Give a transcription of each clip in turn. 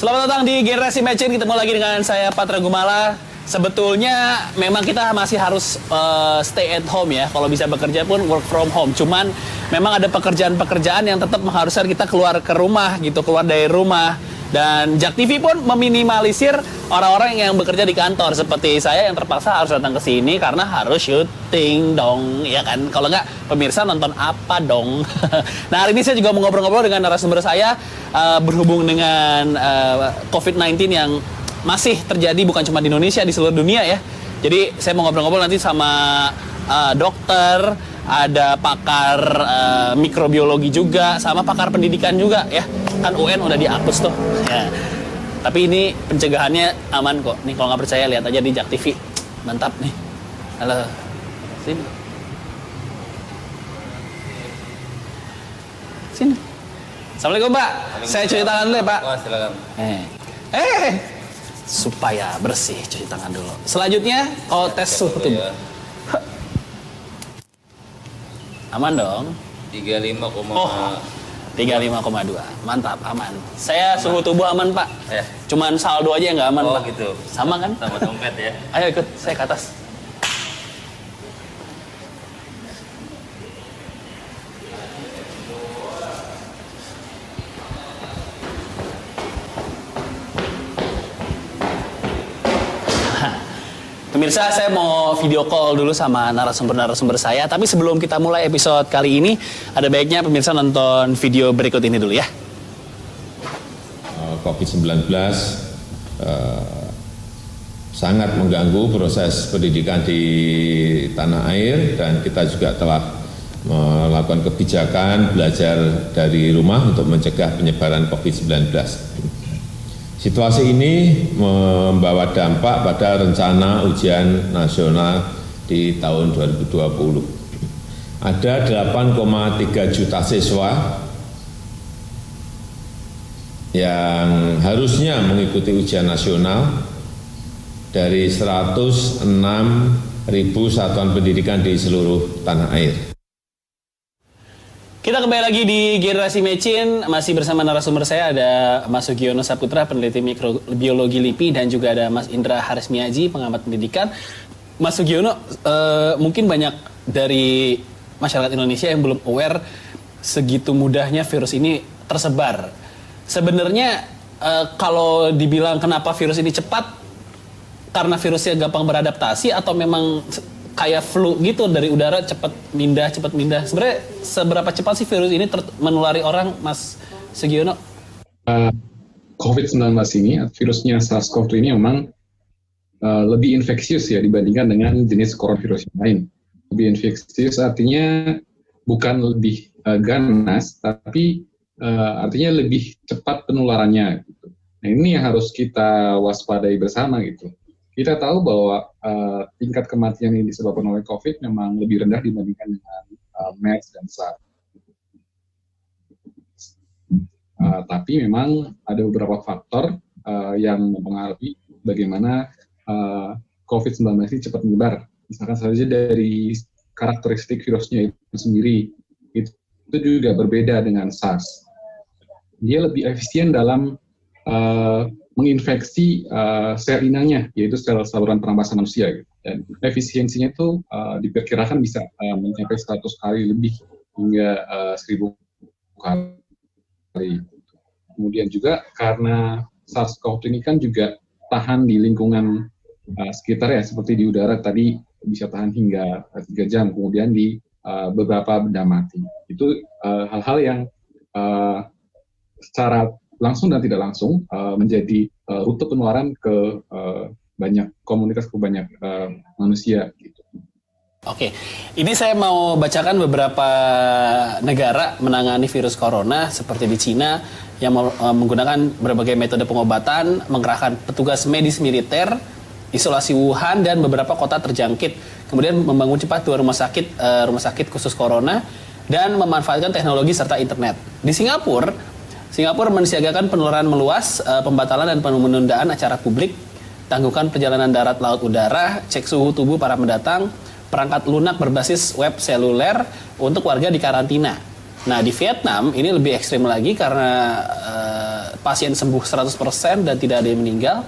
Selamat datang di Generasi Matching. Ketemu lagi dengan saya Patra Gumala. Sebetulnya memang kita masih harus stay at home ya. Kalau bisa bekerja pun work from home. Cuman memang ada pekerjaan-pekerjaan yang tetap mengharuskan kita keluar ke rumah gitu, keluar dari rumah. Dan Jak TV pun meminimalisir orang-orang yang bekerja di kantor seperti saya yang terpaksa harus datang ke sini karena harus syuting dong, ya kan? Kalau nggak pemirsa nonton apa dong? Nah, hari ini saya juga mau ngobrol-ngobrol dengan narasumber saya berhubung dengan COVID-19 yang masih terjadi bukan cuma di Indonesia, di seluruh dunia ya. Jadi saya mau ngobrol-ngobrol nanti sama dokter, ada pakar mikrobiologi juga, sama pakar pendidikan juga ya. Kan UN udah dihapus tuh. Ya. Tapi ini pencegahannya aman kok. Nih kalau nggak percaya lihat aja di Jak TV. Mantap nih. Halo. Sini. Sini. Assalamualaikum Pak. Saya cuci tangan dulu ya Pak. Oh, silakan. Supaya bersih cuci tangan dulu. Selanjutnya kalau tes suhu tubuh. Ya. Aman dong. 35,2. Mantap, aman. Saya suhu tubuh aman, Pak. Ya. Cuman saldo aja yang nggak aman, Oh, Pak. gitu. Sama kan? Sama dompet ya. Ayo ikut, saya ke atas. Pemirsa, saya mau video call dulu sama narasumber-narasumber saya. Tapi sebelum kita mulai episode kali ini, ada baiknya pemirsa nonton video berikut ini dulu ya. COVID-19 sangat mengganggu proses pendidikan di tanah air dan kita juga telah melakukan kebijakan belajar dari rumah untuk mencegah penyebaran COVID-19. Situasi ini membawa dampak pada rencana ujian nasional di tahun 2020. Ada 8,3 juta siswa yang harusnya mengikuti ujian nasional dari 106.000 satuan pendidikan di seluruh tanah air. Kita kembali lagi di Generasi Matching, masih bersama narasumber saya ada Mas Sugiono Saputra, peneliti mikrobiologi LIPI, dan juga ada Mas Indra Harismiaji, pengamat pendidikan. Mas Sugiono, mungkin banyak dari masyarakat Indonesia yang belum aware segitu mudahnya virus ini tersebar. Sebenarnya kalau dibilang kenapa virus ini cepat, karena virusnya gampang beradaptasi atau memang kayak flu gitu dari udara cepat mindah. Sebenarnya seberapa cepat sih virus ini menulari orang, Mas Sugiono? COVID-19 ini, virusnya SARS-CoV-2 ini memang lebih infeksius ya dibandingkan dengan jenis coronavirus yang lain. Lebih infeksius artinya bukan lebih ganas, tapi artinya lebih cepat penularannya. Gitu. Nah, ini yang harus kita waspadai bersama gitu. Kita tahu bahwa tingkat kematian yang disebabkan oleh COVID memang lebih rendah dibandingkan dengan MERS dan SARS. Tapi memang ada beberapa faktor yang mempengaruhi bagaimana COVID-19 ini cepat menyebar. Misalkan saja dari karakteristik virusnya itu sendiri, itu juga berbeda dengan SARS. Dia lebih efisien dalam menginfeksi sel inangnya, yaitu sel saluran pernapasan manusia. Gitu. Dan efisiensinya itu diperkirakan bisa mencapai 100 kali lebih hingga 1000 kali. Kemudian juga karena SARS-CoV ini kan juga tahan di lingkungan sekitar ya, seperti di udara tadi bisa tahan hingga 3 jam, kemudian di beberapa benda mati. Itu hal-hal yang secara langsung dan tidak langsung menjadi rute penularan ke banyak komunitas, ke banyak manusia. Gitu. Oke, ini saya mau bacakan beberapa negara menangani virus corona seperti di Cina yang menggunakan berbagai metode pengobatan, mengerahkan petugas medis militer, isolasi Wuhan dan beberapa kota terjangkit, kemudian membangun cepat 2 rumah sakit khusus corona dan memanfaatkan teknologi serta internet. Di Singapura mensiagakan penularan meluas, pembatalan dan penundaan acara publik, tangguhkan perjalanan darat, laut, udara, cek suhu tubuh para pendatang, perangkat lunak berbasis web seluler untuk warga di karantina. Nah, di Vietnam ini lebih ekstrim lagi karena pasien sembuh 100% dan tidak ada yang meninggal.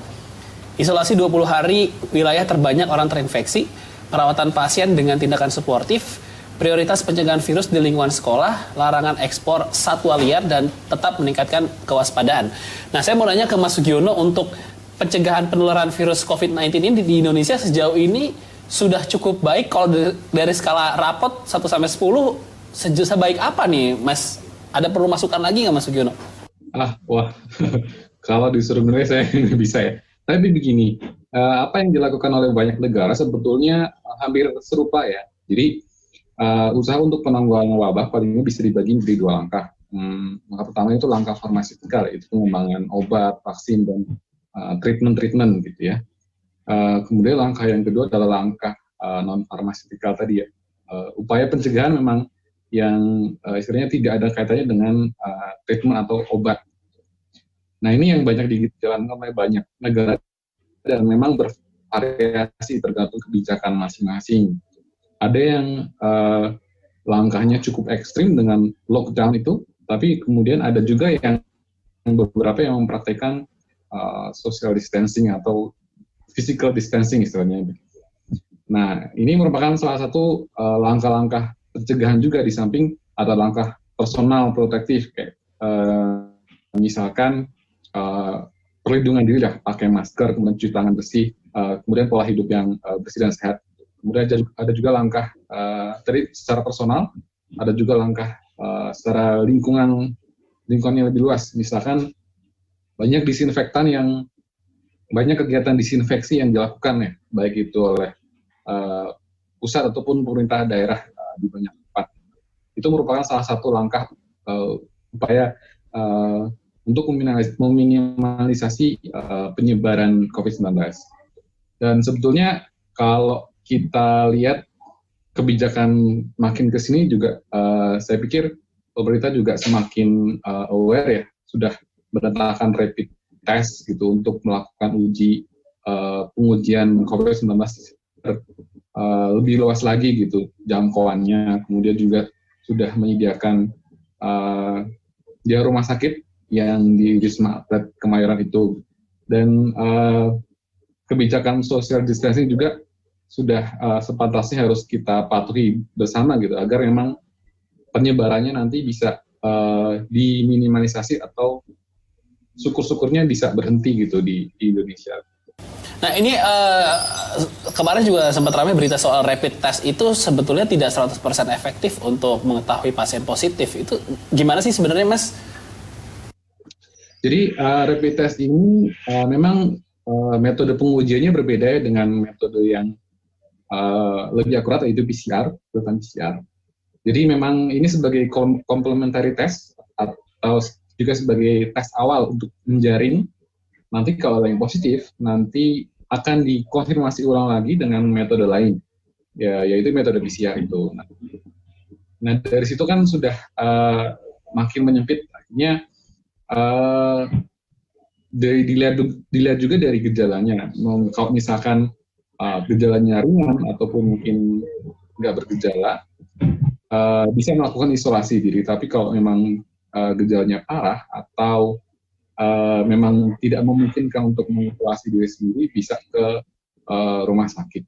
Isolasi 20 hari, wilayah terbanyak orang terinfeksi, perawatan pasien dengan tindakan suportif, prioritas pencegahan virus di lingkungan sekolah, larangan ekspor satwa liar, dan tetap meningkatkan kewaspadaan. Nah, saya mau nanya ke Mas Sugiono, untuk pencegahan penularan virus COVID-19 ini di Indonesia sejauh ini sudah cukup baik. Kalau dari skala rapot 1-10, sebaik apa nih, Mas? Ada perlu masukan lagi nggak, Mas Sugiono? Wah, kalau disuruh milih saya nggak bisa ya. Tapi begini, apa yang dilakukan oleh banyak negara sebetulnya hampir serupa ya. Jadi, usaha untuk penanggulangan wabah paling ini bisa dibagi menjadi 2 langkah. Langkah pertama itu langkah farmasikal, itu pengembangan obat, vaksin, dan treatment gitu ya. Kemudian langkah yang kedua adalah langkah non farmasikal tadi ya. Upaya pencegahan memang yang istilahnya tidak ada kaitannya dengan treatment atau obat. Nah, ini yang banyak dijalankan oleh banyak negara dan memang bervariasi tergantung kebijakan masing-masing. Ada yang langkahnya cukup ekstrim dengan lockdown itu, tapi kemudian ada juga yang beberapa yang mempraktikkan social distancing atau physical distancing istilahnya. Nah, ini merupakan salah satu langkah-langkah pencegahan juga, di samping ada langkah personal protektif kayak misalkan perlindungan diri lah, pakai masker, kemudian cuci tangan bersih, kemudian pola hidup yang bersih dan sehat. Kemudian ada juga langkah tadi secara personal, ada juga langkah secara lingkungan yang lebih luas, misalkan banyak kegiatan disinfeksi yang dilakukan ya, baik itu oleh pusat ataupun pemerintah daerah di banyak tempat. Itu merupakan salah satu langkah upaya untuk meminimalisasi penyebaran COVID-19. Dan sebetulnya kalau kita lihat kebijakan makin ke sini juga, saya pikir pemerintah juga semakin aware ya, sudah menetapkan rapid test gitu untuk melakukan pengujian COVID-19 lebih luas lagi gitu jangkauannya. Kemudian juga sudah menyediakan di rumah sakit yang di Wisma Atlet Kemayoran itu, dan kebijakan social distancing juga sudah sepantasnya harus kita patuhi bersama gitu, agar memang penyebarannya nanti bisa diminimalisasi atau syukur-syukurnya bisa berhenti gitu di Indonesia. Nah, ini kemarin juga sempat ramai berita soal rapid test itu sebetulnya tidak 100% efektif untuk mengetahui pasien positif. Itu gimana sih sebenarnya, Mas? Jadi rapid test ini memang metode pengujiannya berbeda ya dengan metode yang lebih akurat, yaitu PCR, urutan PCR. Jadi memang ini sebagai complementary test atau juga sebagai tes awal untuk menjaring. Nanti kalau ada yang positif, nanti akan dikonfirmasi ulang lagi dengan metode lain, ya, yaitu metode PCR itu. Nah, dari situ kan sudah makin menyempit, akhirnya dilihat juga dari gejalanya. Kalau misalkan gejalanya ringan ataupun mungkin nggak bergejala, bisa melakukan isolasi diri. Tapi kalau memang gejalanya parah atau memang tidak memungkinkan untuk mengisolasi diri sendiri, bisa ke rumah sakit.